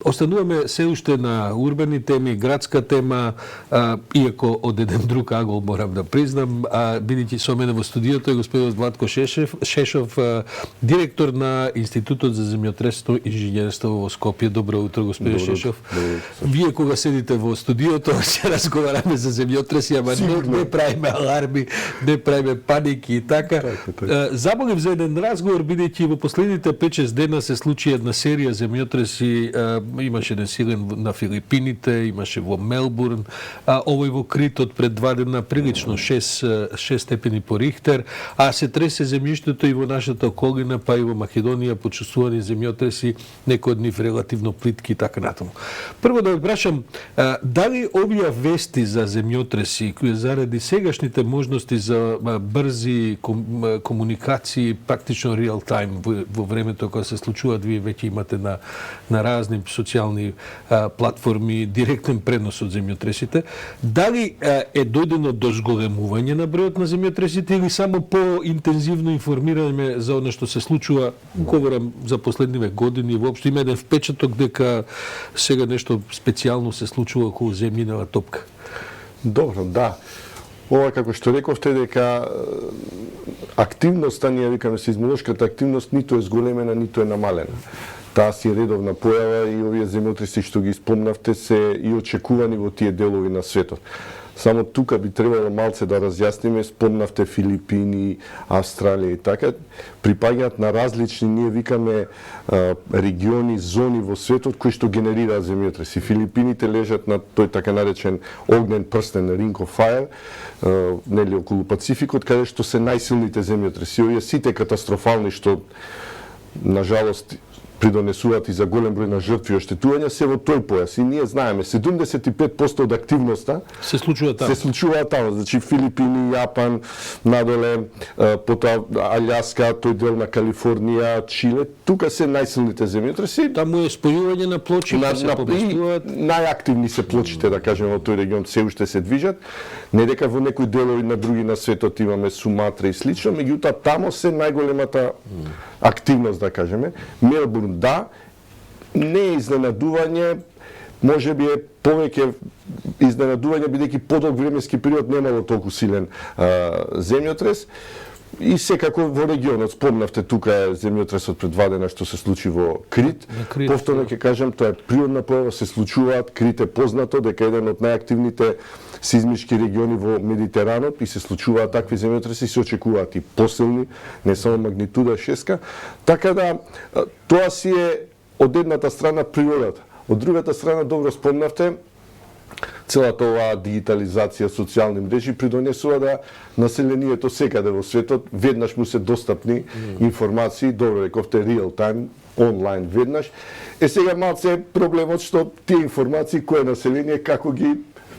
Остануваме се уште на урбани теми, градска тема, иако од еден друг агол морам да признам, бидејќи со мене во студиото е господин Владко Шешов, директор на Институтот за земјотресно инженерство во Скопје. Добро утро, господин Шешов. Вие кога седите во студиото, ќе разговараме за земјотреси, ама не правиме аларми, не правиме паники и така. Замолив за еден разговор, бидејќи во последните 5-6 дена се случи една серија земјотреси. Имаше еден силен на Филипините, имаше во Мелбурн, овој во Крит од пред 2 дена прилично 6 степени по Рихтер, а се тресе земјиштето и во нашата околина, па и во Македонија почувствувани земјотреси, некои од нив релативно плитки и така натаму. Прво да ве прашам, дали овие вести за земјотреси, кои заради сегашните можности за брзи комуникации, практично реал тајм во времето кога се случуваат, вие веќе имате на разни социјални платформи, директен пренос од земјотресите. Дали е дојдено до зголемување на бројот на земјотресите или само по-интензивно информираме за оно што се случува, говорам за последниве години, воопшто има еден впечаток дека сега нешто специјално се случува околу земјинава топка? Добро, да. Ова, како што рековте, дека активноста, ние викаме сеизмолошката активност, ниту е зголемена, ниту е намалена. Таа си е редовна појава и овие земјотреси што ги спомнавте се и очекувани во тие делови на светот. Само тука би требало малце да разјасниме, спомнавте Филипини, Австралија и така, припаѓаат на различни, ние викаме региони, зони во светот кои што генерираат земјотреси. Филипините лежат на тој така наречен огнен прстен, Ring of Fire, нели околу Пацификот, каде што се најсилните земјотреси. Овие сите катастрофални што на жалост придонесуваат и за голем број на жртви и оштетувања, се во тој појас. И ние знаеме, 75% од активноста се случува таму. Значи Филипини, Јапан, надоле, потоа Аљаска, тој дел на Калифорнија, Чиле, тука се најсилните земјотреси. Таму е спојување на плочи, се поместуваат. Најактивни се плочите, да кажеме, во тој регион се уште се движат. Не дека во некои делови на други на светот имаме Суматра и слично, меѓутоа тамо се најголемата активност, да кажеме. Мелбурн, да, не е изненадување, може би е повеќе изненадување, бидејќи подолг временски период немало толку силен земјотрес. И секако во регионот, спомнавте, тука е земјотресот пред 2 дена што се случи во Крит. Повторно ќе кажам, тоа е природна појава, се случуваат. Крит е познато дека е еден од најактивните сизмички региони во Медитеранот и се случуваат такви земјотреси, се очекуваат и посилни, не само магнитуда 6. Така да, тоа си е од едната страна природата. Од другата страна, добро спомнавте, целата оваа дигитализација, социјални мрежи придонесува да населението секаде во светот веднаш му се достапни информации, добро рековте, реал тајм, онлайн веднаш. Сега малце проблемот што тие информации кое население како ги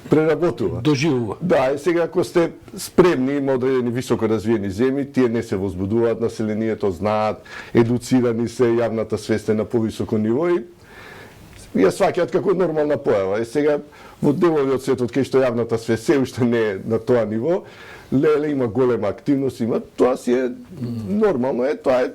преработува. Доживува. Да, сега ако сте спремни, има одредени високо развиени земји, тие не се возбудуваат, населението знаат, едуцирани се, јавната свест е на повисоко ниво и ја сваќаат како нормална појава. Сега во делови од светот кај што јавната свест се уште не е на тоа ниво, леле има голема активност, има, тоа си е нормално, тоа е,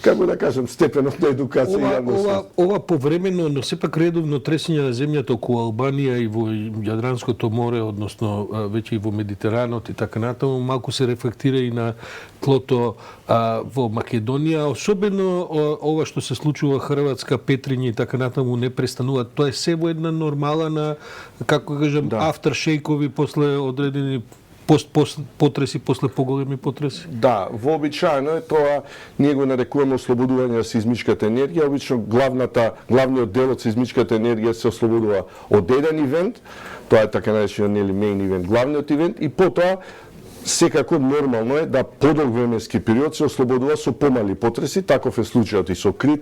како да кажам, степенот на едукација и јавност. Ова повремено, но сепак редовно тресење на земјата околу Албанија и во Јадранското море, односно веќе и во Медитеранот и така натаму, малку се рефлектира и на тлото во Македонија, особено ова што се случува Хрватска, Петриња и така натаму не престанува. Тоа е се во една нормала на, како кажам, афтершейкови после одредени потреси, после поголеми потреси? Да, вообичаено е тоа, ние го нарекуваме ослободување од сеизмичката енергија. Обично главниот дел од сеизмичката енергија се ослободува од еден ивент, тоа е така наречениот main ивент, главниот ивент, и потоа секако нормално е да подолг временски период се ослободува со помали потреси, таков е случајот и со Крит.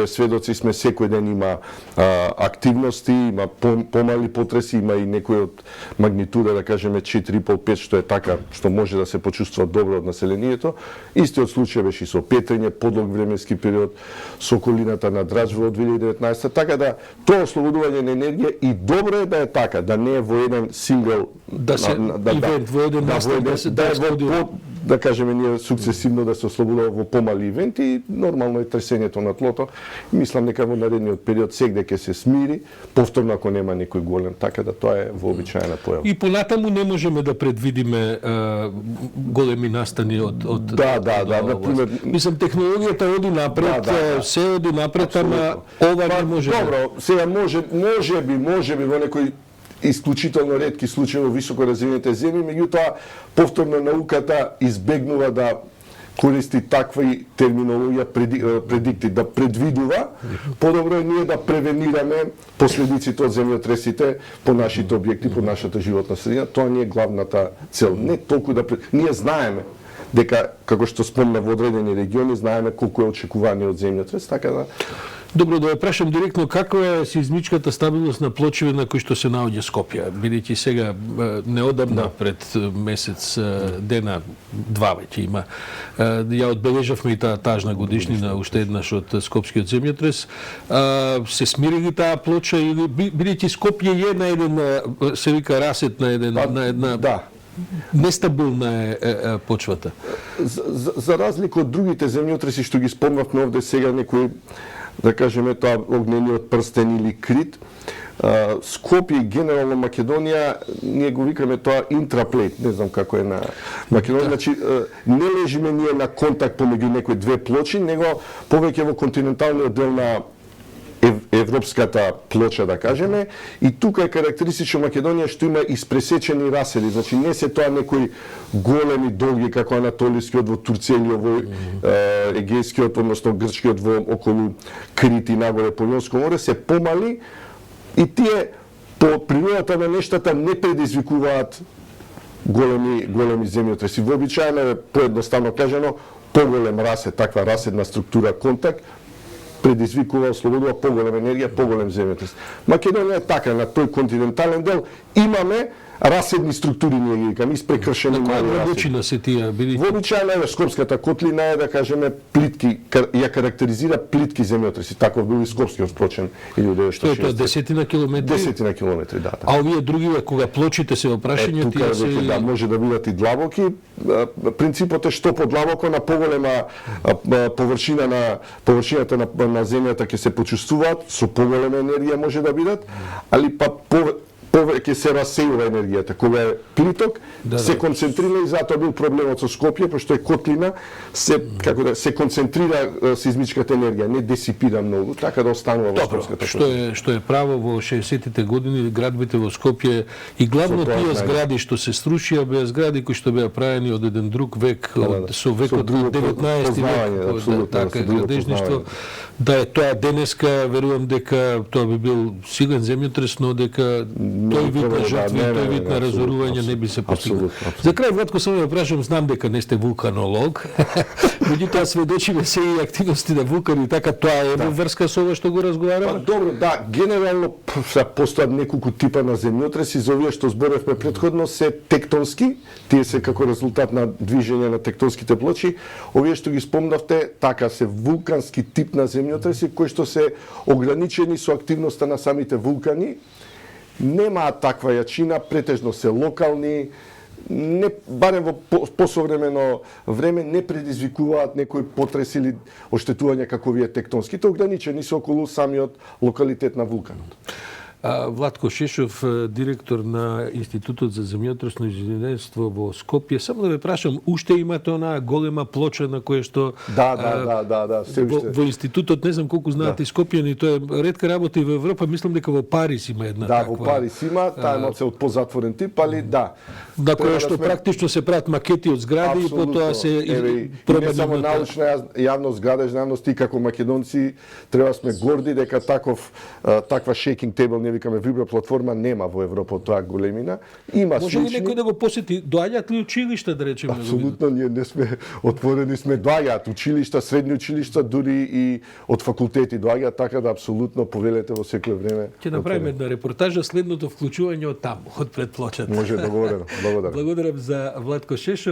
Сведоци сме, секој ден има активности, има помали потреси, има и некој од магнитуда, да кажеме 4,5-5, што е така, што може да се почувствува добро од населението. Истиот случај беше и со Петриње, подолг временски период, со околината на Драџва од 2019. Така да, тоа ослободување на енергија и добро е да е така, да не е во еден сингл ивент, во еден настан, да е во да кажеме ние сукцесивно да се ослободува во помали ивенти, нормално е тресењето на тлото. Мислам дека во наредниот период сегде ќе се смири, повторно ако нема некој голем, така да тоа е вообичаена појава. И понатаму не можеме да предвидиме големи настани од Да, на пример, мислам технологијата оди напред, се оди напред, ама ова не може. Добро, сега може би во некој исклучително ретки случаи во високо развиените земји, меѓутоа повторно науката избегнува да користи такви терминологија предикти, да предвидува. Подобро е ние да превенираме последиците од земјотресите по нашите објекти, по нашата животна средина. Тоа ни е главната цел. Не толку да ние знаеме дека, како што спомна, во одредени региони знаеме колку е очекуваниот земјотрес, така да. Добро, да ја прашам директно, каква е сеизмичката стабилност на плочеви на кои што се наоѓа Скопје, бидејќи сега неодамна пред месец дена, два веќе има, ја одбележавме и таа тажна годишнина уште еднаш од скопскиот земјотрес, се смири ги таа плоча или бидејќи Скопје е на еден се вика расет на една нестабилна е почвата. За разлика од другите земјотреси што ги спомнавме овде сега, некои да кажеме тоа огнениот прстен или Крит, Скопје и генерално Македонија, ние го викаме тоа интраплейт, не знам како е на Македонија, значи не лежиме ние на контакт помеѓу некои две плочи, него повеќе во континенталниот дел на европската плоча, да кажеме, и тука е карактеристично Македонија што има испресечени расели, значи не се тоа некои големи долги како Анатолискиот во Турција или во Егејскиот, односно Грчкиот во околу Крит и нагоре по Јонско море, се помали и тие по природата на нештата не предизвикуваат големи земјотреси. Вообичаено е, поедноставно кажано, поголем расет, таква раседна структура контакт предизвикува, ослободува поголема енергија, поголем земјотрес. Македонија е така, на тој континентален дел имаме раседни структури, ние ги викаме, испрекршени мали раседи. На која дълбочина се тие? Вообичаено е, Скопската котлина е, да кажеме, плитки, ја карактеризира плитки земјотреси. Таков бил и Скопскиот впрочем, 1906. Што е тоа, 10 километри? 10 километри, да. А овие други, кога плочите се во прашање, тие се... Да, може да бидат и длабоки. Принципот е што подлабоко на поголема површината на земјата ќе се почувствуваат, со поголема енергија може да бидат, али па повеќе се расејува енергијата. Кога е плиток, се концентрира и затоа бил проблемот со Скопје, пошто е котлина, се концентрира сеизмичката енергија, не десипира многу, така да останува во Скопската котлина. Што е право во 60-тите години градбите во Скопје и главно тие згради што се срушија беа згради кои што беа правени од еден друг век, со векот од 19 век, така градежништво. Да е тоа денеска, верувам дека тоа би бил силен земјотрес, но дека тој вид на жртви, тој вид на разорување не би се постигнал. За крај, Владко, само ја прашам, знам дека не сте вулканолог, меѓутоа сведочиме се и активности на вулкани, така тоа е врска со ова што го разговараме? Добро, да, генерално постојат неколку типа на земјотреси, за овие што зборевме претходно се тектонски, тие се како резултат на движење на тектонските плочи, овие што ги спомнавте, така се вулкански тип на земјотреси кои што се ограничени со активноста на самите вулкани, немаат таква јачина, претежно се локални, не, барем во посовремено време не предизвикуваат некој потрес или оштетување како овие тектонските, ограничени се околу самиот локалитет на вулканот. Владко Шешов, директор на Институтот за земјотресно инженерство во Скопје. Само да ве прашам, уште имате онаа голема плоча на која што Да, се уште. Во институтот, не знам колку знаете Скопјани, тоа е ретка работа и во Европа, мислам дека во Париз има една таква. Да, во Париз има, таа е од позатворен тип, али да. На која што практично се прават макети од згради и потоа се не само научна јавност, градежна јавност, и како македонци треба сме горди дека таква shaking table, не викаме вибро платформа, нема во Европа тоа големина. Има може ли некој да го посети? Доаѓаат ли училишта, да речеме? Апсолутно, ние не сме отворени, сме доаѓаат училишта, средни училишта, дури и од факултети доаѓаат, така да апсолутно повелете во секое време. Ќе направиме една репортажа, следното вклучување од таму, од пред плочата. Може, договорено. Благодарам. Благодарам за Владко Шешов.